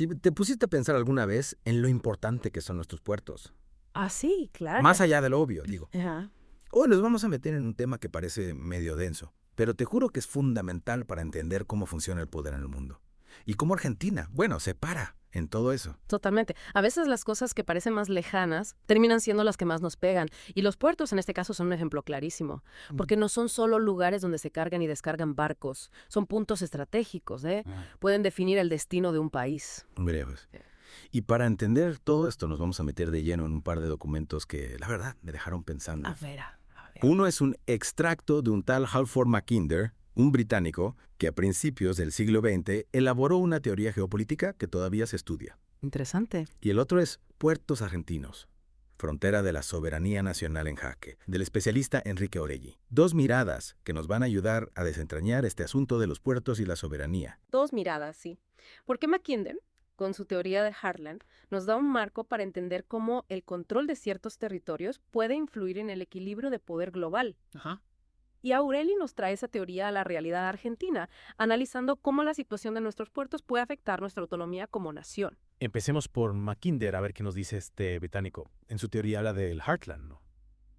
Si te pusiste a pensar alguna vez en lo importante que son nuestros puertos, Ah, sí, claro. más allá de lo obvio, digo. Ajá. Hoy nos vamos a meter en un tema que parece medio denso, pero te juro que es fundamental para entender cómo funciona el poder en el mundo. Y cómo Argentina, bueno, se para en todo eso. Totalmente. A veces las cosas que parecen más lejanas terminan siendo las que más nos pegan. Y los puertos en este caso son un ejemplo clarísimo, porque no son solo lugares donde se cargan y descargan barcos, son puntos estratégicos, ¿eh? Pueden definir el destino de un país. Mire, pues. Y para entender todo esto nos vamos a meter de lleno en un par de documentos que, la verdad, me dejaron pensando. A ver. Uno es un extracto de un tal Halford Mackinder, un británico que a principios del siglo XX elaboró una teoría geopolítica que todavía se estudia. Interesante. Y el otro es Puertos Argentinos, frontera de la soberanía nacional en jaque, del especialista Enrique Orelli. Dos miradas que nos van a ayudar a desentrañar este asunto de los puertos y la soberanía. Dos miradas, sí. Porque Mackinder, con su teoría de Heartland, nos da un marco para entender cómo el control de ciertos territorios puede influir en el equilibrio de poder global. Ajá. Y Aureli nos trae esa teoría a la realidad argentina, analizando cómo la situación de nuestros puertos puede afectar nuestra autonomía como nación. Empecemos por Mackinder, a ver qué nos dice este británico. En su teoría habla del Heartland, ¿no?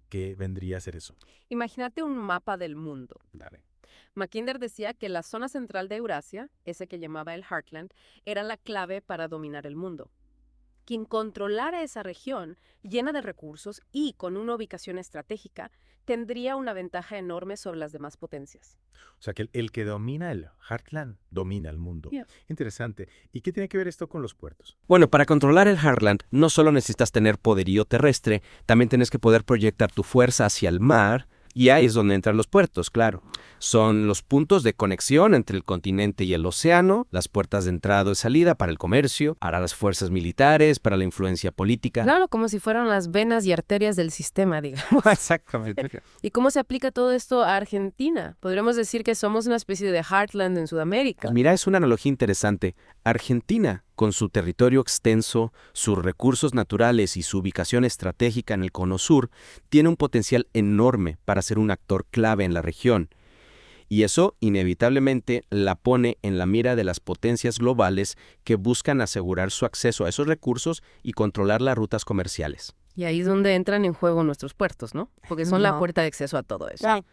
¿Qué vendría a ser eso? Imagínate un mapa del mundo. Dale. Mackinder decía que la zona central de Eurasia, ese que llamaba el Heartland, era la clave para dominar el mundo. Quien controlara esa región, llena de recursos y con una ubicación estratégica, tendría una ventaja enorme sobre las demás potencias. O sea, que el que domina el Heartland domina el mundo. Yeah. Interesante. ¿Y qué tiene que ver esto con los puertos? Bueno, para controlar el Heartland no solo necesitas tener poderío terrestre, también tienes que poder proyectar tu fuerza hacia el mar, y ahí es donde entran los puertos, claro. Son los puntos de conexión entre el continente y el océano, las puertas de entrada y salida para el comercio, para las fuerzas militares, para la influencia política. Claro, como si fueran las venas y arterias del sistema, digamos. Exactamente. ¿Y cómo se aplica todo esto a Argentina? Podríamos decir que somos una especie de Heartland en Sudamérica. Pues mira, es una analogía interesante. Argentina, con su territorio extenso, sus recursos naturales y su ubicación estratégica en el Cono Sur, tiene un potencial enorme para ser un actor clave en la región. Y eso, inevitablemente, la pone en la mira de las potencias globales que buscan asegurar su acceso a esos recursos y controlar las rutas comerciales. Y ahí es donde entran en juego nuestros puertos, ¿no? Porque son la puerta de acceso a todo eso.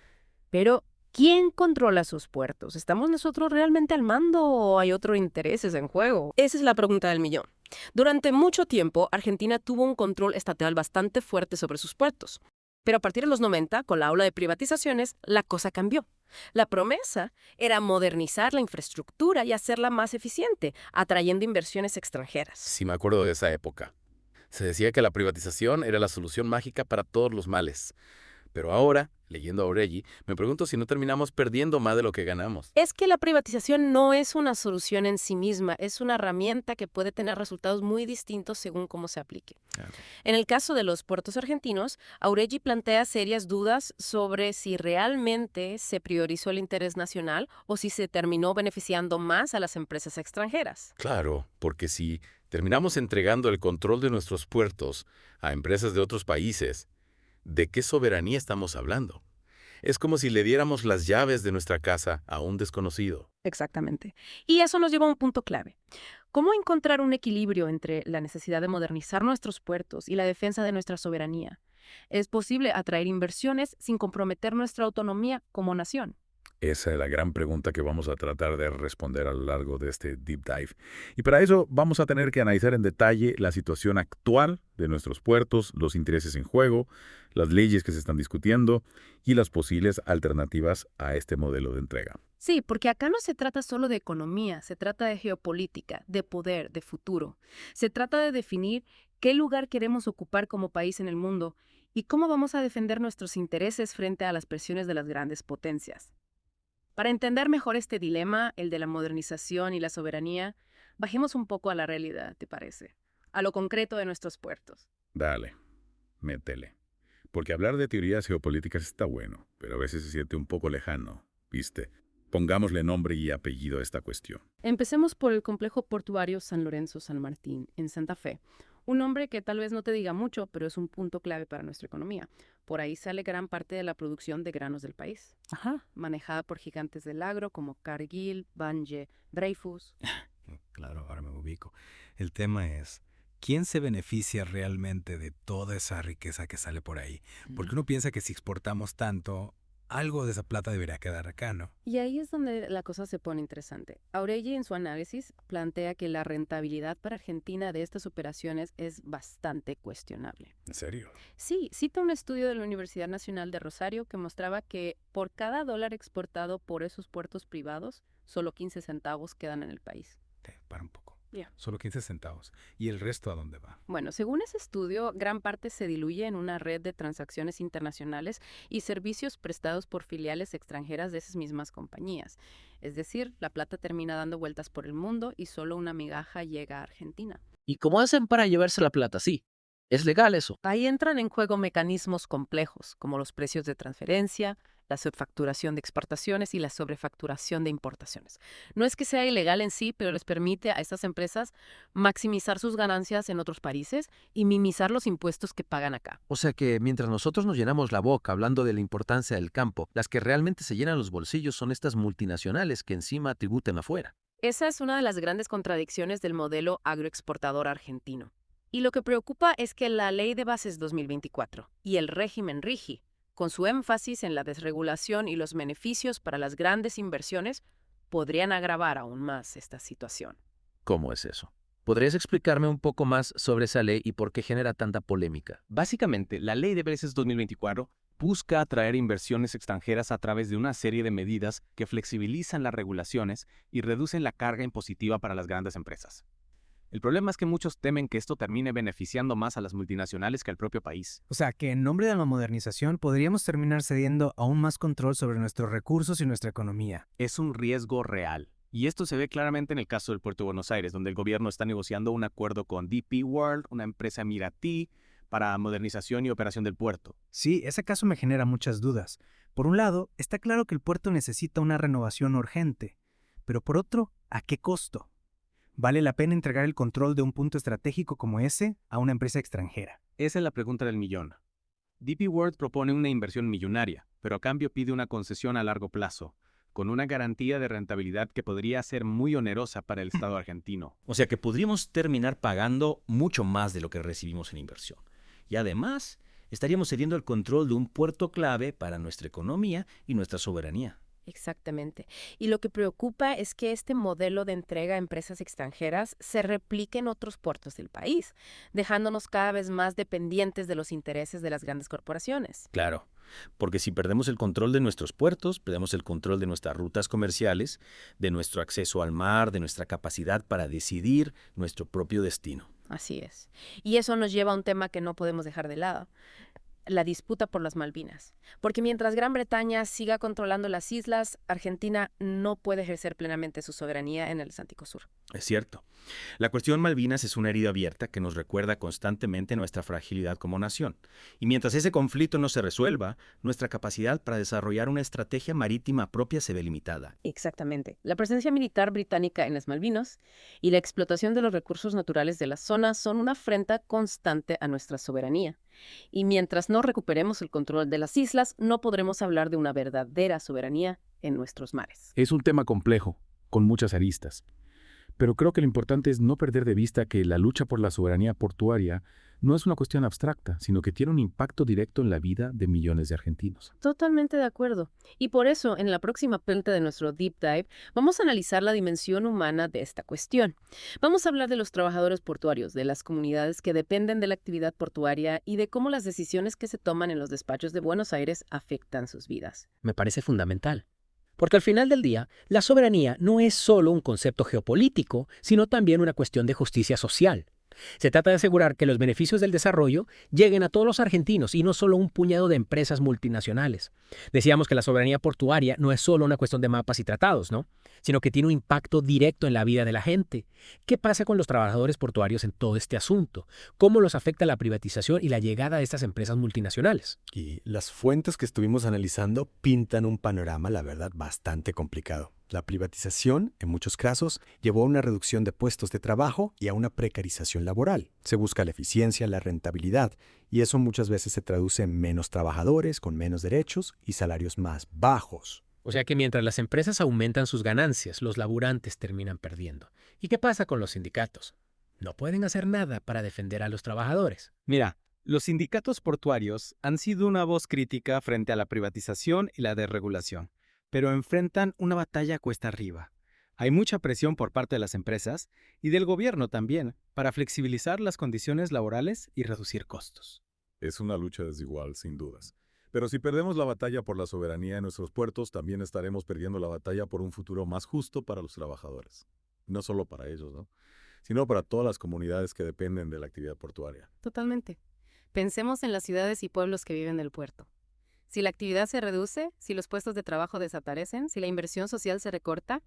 Pero, ¿quién controla sus puertos? ¿Estamos nosotros realmente al mando o hay otros intereses en juego? Esa es la pregunta del millón. Durante mucho tiempo, Argentina tuvo un control estatal bastante fuerte sobre sus puertos. Pero a partir de los 90, con la ola de privatizaciones, la cosa cambió. La promesa era modernizar la infraestructura y hacerla más eficiente, atrayendo inversiones extranjeras. Sí, me acuerdo de esa época. Se decía que la privatización era la solución mágica para todos los males. Pero ahora, leyendo a Orelli, me pregunto si no terminamos perdiendo más de lo que ganamos. Es que la privatización no es una solución en sí misma, es una herramienta que puede tener resultados muy distintos según cómo se aplique. Claro. En el caso de los puertos argentinos, Aurelli plantea serias dudas sobre si realmente se priorizó el interés nacional o si se terminó beneficiando más a las empresas extranjeras. Claro, porque si terminamos entregando el control de nuestros puertos a empresas de otros países, ¿de qué soberanía estamos hablando? Es como si le diéramos las llaves de nuestra casa a un desconocido. Exactamente. Y eso nos lleva a un punto clave. ¿Cómo encontrar un equilibrio entre la necesidad de modernizar nuestros puertos y la defensa de nuestra soberanía? ¿Es posible atraer inversiones sin comprometer nuestra autonomía como nación? Esa es la gran pregunta que vamos a tratar de responder a lo largo de este deep dive. Y para eso vamos a tener que analizar en detalle la situación actual de nuestros puertos, los intereses en juego, las leyes que se están discutiendo y las posibles alternativas a este modelo de entrega. Sí, porque acá no se trata solo de economía, se trata de geopolítica, de poder, de futuro. Se trata de definir qué lugar queremos ocupar como país en el mundo y cómo vamos a defender nuestros intereses frente a las presiones de las grandes potencias. Para entender mejor este dilema, el de la modernización y la soberanía, bajemos un poco a la realidad, ¿te parece? A lo concreto de nuestros puertos. Dale, métele. Porque hablar de teorías geopolíticas está bueno, pero a veces se siente un poco lejano, ¿viste? Pongámosle nombre y apellido a esta cuestión. Empecemos por el complejo portuario San Lorenzo San Martín, en Santa Fe. Un nombre que tal vez no te diga mucho, pero es un punto clave para nuestra economía. Por ahí sale gran parte de la producción de granos del país. Manejada por gigantes del agro como Cargill, Bunge, Dreyfus. Claro, ahora me ubico. El tema es, ¿quién se beneficia realmente de toda esa riqueza que sale por ahí? Porque uno piensa que si exportamos tanto, algo de esa plata debería quedar acá, ¿no? Y ahí es donde la cosa se pone interesante. Auregui en su análisis plantea que la rentabilidad para Argentina de estas operaciones es bastante cuestionable. ¿En serio? Sí, cita un estudio de la Universidad Nacional de Rosario que mostraba que por cada dólar exportado por esos puertos privados, solo 15 centavos quedan en el país. Para un poco. Ya. Solo 15 centavos. ¿Y el resto a dónde va? Bueno, según ese estudio, gran parte se diluye en una red de transacciones internacionales y servicios prestados por filiales extranjeras de esas mismas compañías. Es decir, la plata termina dando vueltas por el mundo y solo una migaja llega a Argentina. ¿Y cómo hacen para llevarse la plata así? ¿Es legal eso? Ahí entran en juego mecanismos complejos, como los precios de transferencia, la subfacturación de exportaciones y la sobrefacturación de importaciones. No es que sea ilegal en sí, pero les permite a estas empresas maximizar sus ganancias en otros países y minimizar los impuestos que pagan acá. O sea que mientras nosotros nos llenamos la boca hablando de la importancia del campo, las que realmente se llenan los bolsillos son estas multinacionales que encima tributan afuera. Esa es una de las grandes contradicciones del modelo agroexportador argentino. Y lo que preocupa es que la Ley de Bases 2024 y el régimen RIGI, con su énfasis en la desregulación y los beneficios para las grandes inversiones, podrían agravar aún más esta situación. ¿Cómo es eso? ¿Podrías explicarme un poco más sobre esa ley y por qué genera tanta polémica? Básicamente, la Ley de Bases 2024 busca atraer inversiones extranjeras a través de una serie de medidas que flexibilizan las regulaciones y reducen la carga impositiva para las grandes empresas. El problema es que muchos temen que esto termine beneficiando más a las multinacionales que al propio país. O sea, que en nombre de la modernización podríamos terminar cediendo aún más control sobre nuestros recursos y nuestra economía. Es un riesgo real. Y esto se ve claramente en el caso del Puerto de Buenos Aires, donde el gobierno está negociando un acuerdo con DP World, una empresa emiratí, para modernización y operación del puerto. Sí, ese caso me genera muchas dudas. Por un lado, está claro que el puerto necesita una renovación urgente. Pero por otro, ¿a qué costo? ¿Vale la pena entregar el control de un punto estratégico como ese a una empresa extranjera? Esa es la pregunta del millón. DP World propone una inversión millonaria, pero a cambio pide una concesión a largo plazo, con una garantía de rentabilidad que podría ser muy onerosa para el Estado argentino. O sea que podríamos terminar pagando mucho más de lo que recibimos en inversión. Y además, estaríamos cediendo el control de un puerto clave para nuestra economía y nuestra soberanía. Exactamente. Y lo que preocupa es que este modelo de entrega a empresas extranjeras se replique en otros puertos del país, dejándonos cada vez más dependientes de los intereses de las grandes corporaciones. Claro, porque si perdemos el control de nuestros puertos, perdemos el control de nuestras rutas comerciales, de nuestro acceso al mar, de nuestra capacidad para decidir nuestro propio destino. Así es. Y eso nos lleva a un tema que no podemos dejar de lado: la disputa por las Malvinas. Porque mientras Gran Bretaña siga controlando las islas, Argentina no puede ejercer plenamente su soberanía en el Atlántico Sur. Es cierto. La cuestión Malvinas es una herida abierta que nos recuerda constantemente nuestra fragilidad como nación. Y mientras ese conflicto no se resuelva, nuestra capacidad para desarrollar una estrategia marítima propia se ve limitada. Exactamente. La presencia militar británica en las Malvinas y la explotación de los recursos naturales de la zona son una afrenta constante a nuestra soberanía. Y mientras no recuperemos el control de las islas, no podremos hablar de una verdadera soberanía en nuestros mares. Es un tema complejo, con muchas aristas. Pero creo que lo importante es no perder de vista que la lucha por la soberanía portuaria no es una cuestión abstracta, sino que tiene un impacto directo en la vida de millones de argentinos. Totalmente de acuerdo. Y por eso, en la próxima parte de nuestro Deep Dive, vamos a analizar la dimensión humana de esta cuestión. Vamos a hablar de los trabajadores portuarios, de las comunidades que dependen de la actividad portuaria y de cómo las decisiones que se toman en los despachos de Buenos Aires afectan sus vidas. Me parece fundamental. Porque al final del día, la soberanía no es solo un concepto geopolítico, sino también una cuestión de justicia social. Se trata de asegurar que los beneficios del desarrollo lleguen a todos los argentinos y no solo a un puñado de empresas multinacionales. Decíamos que la soberanía portuaria no es solo una cuestión de mapas y tratados, ¿no? Sino que tiene un impacto directo en la vida de la gente. ¿Qué pasa con los trabajadores portuarios en todo este asunto? ¿Cómo los afecta la privatización y la llegada de estas empresas multinacionales? Y las fuentes que estuvimos analizando pintan un panorama, la verdad, bastante complicado. La privatización, en muchos casos, llevó a una reducción de puestos de trabajo y a una precarización laboral. Se busca la eficiencia, la rentabilidad, y eso muchas veces se traduce en menos trabajadores, con menos derechos y salarios más bajos. O sea que mientras las empresas aumentan sus ganancias, los laburantes terminan perdiendo. ¿Y qué pasa con los sindicatos? No pueden hacer nada para defender a los trabajadores. Mira, los sindicatos portuarios han sido una voz crítica frente a la privatización y la desregulación, pero enfrentan una batalla cuesta arriba. Hay mucha presión por parte de las empresas y del gobierno también para flexibilizar las condiciones laborales y reducir costos. Es una lucha desigual, sin dudas. Pero si perdemos la batalla por la soberanía en nuestros puertos, también estaremos perdiendo la batalla por un futuro más justo para los trabajadores. No solo para ellos, ¿no? Sino para todas las comunidades que dependen de la actividad portuaria. Totalmente. Pensemos en las ciudades y pueblos que viven del puerto. Si la actividad se reduce, si los puestos de trabajo desaparecen, si la inversión social se recorta,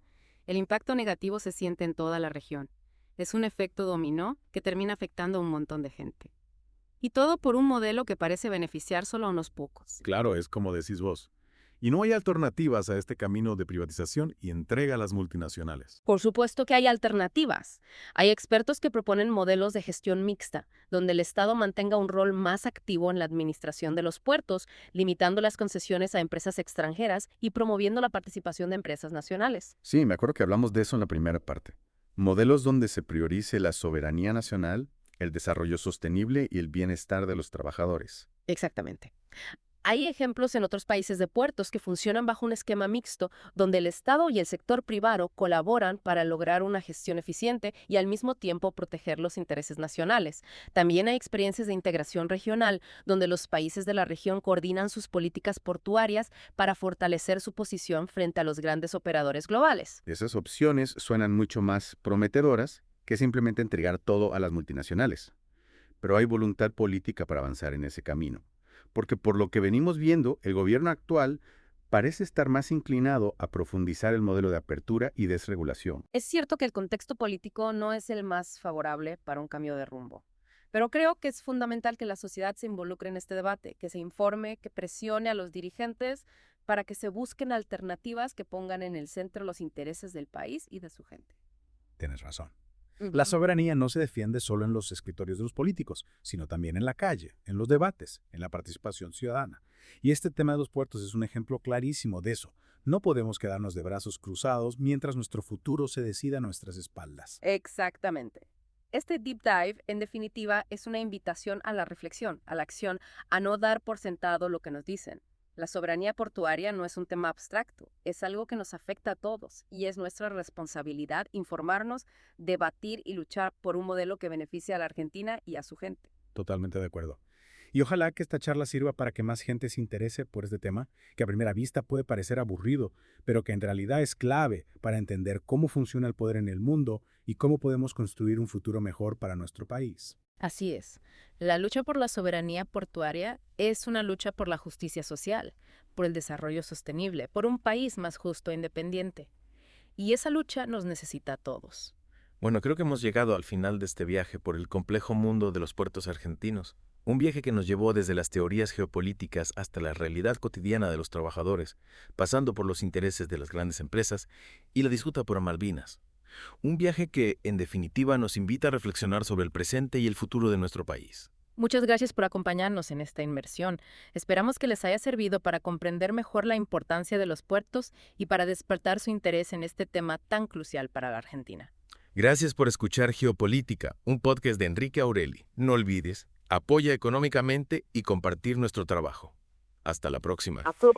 el impacto negativo se siente en toda la región. Es un efecto dominó que termina afectando a un montón de gente. Y todo por un modelo que parece beneficiar solo a unos pocos. Claro, es como decís vos. Y no hay alternativas a este camino de privatización y entrega a las multinacionales. Por supuesto que hay alternativas. Hay expertos que proponen modelos de gestión mixta, donde el Estado mantenga un rol más activo en la administración de los puertos, limitando las concesiones a empresas extranjeras y promoviendo la participación de empresas nacionales. Sí, me acuerdo que hablamos de eso en la primera parte. Modelos donde se priorice la soberanía nacional, el desarrollo sostenible y el bienestar de los trabajadores. Exactamente. Hay ejemplos en otros países de puertos que funcionan bajo un esquema mixto, donde el Estado y el sector privado colaboran para lograr una gestión eficiente y al mismo tiempo proteger los intereses nacionales. También hay experiencias de integración regional, donde los países de la región coordinan sus políticas portuarias para fortalecer su posición frente a los grandes operadores globales. Esas opciones suenan mucho más prometedoras que simplemente entregar todo a las multinacionales. Pero hay voluntad política para avanzar en ese camino. Porque por lo que venimos viendo, el gobierno actual parece estar más inclinado a profundizar el modelo de apertura y desregulación. Es cierto que el contexto político no es el más favorable para un cambio de rumbo, pero creo que es fundamental que la sociedad se involucre en este debate, que se informe, que presione a los dirigentes para que se busquen alternativas que pongan en el centro los intereses del país y de su gente. Tienes razón. La soberanía no se defiende solo en los escritorios de los políticos, sino también en la calle, en los debates, en la participación ciudadana. Y este tema de los puertos es un ejemplo clarísimo de eso. No podemos quedarnos de brazos cruzados mientras nuestro futuro se decida a nuestras espaldas. Exactamente. Este deep dive, en definitiva, es una invitación a la reflexión, a la acción, a no dar por sentado lo que nos dicen. La soberanía portuaria no es un tema abstracto, es algo que nos afecta a todos y es nuestra responsabilidad informarnos, debatir y luchar por un modelo que beneficie a la Argentina y a su gente. Totalmente de acuerdo. Y ojalá que esta charla sirva para que más gente se interese por este tema, que a primera vista puede parecer aburrido, pero que en realidad es clave para entender cómo funciona el poder en el mundo y cómo podemos construir un futuro mejor para nuestro país. Así es. La lucha por la soberanía portuaria es una lucha por la justicia social, por el desarrollo sostenible, por un país más justo e independiente. Y esa lucha nos necesita a todos. Bueno, creo que hemos llegado al final de este viaje por el complejo mundo de los puertos argentinos. Un viaje que nos llevó desde las teorías geopolíticas hasta la realidad cotidiana de los trabajadores, pasando por los intereses de las grandes empresas y la disputa por Malvinas. Un viaje que, en definitiva, nos invita a reflexionar sobre el presente y el futuro de nuestro país. Muchas gracias por acompañarnos en esta inmersión. Esperamos que les haya servido para comprender mejor la importancia de los puertos y para despertar su interés en este tema tan crucial para la Argentina. Gracias por escuchar Geopolítica, un podcast de Enrique Aureli. No olvides, apoya económicamente y compartir nuestro trabajo. Hasta la próxima.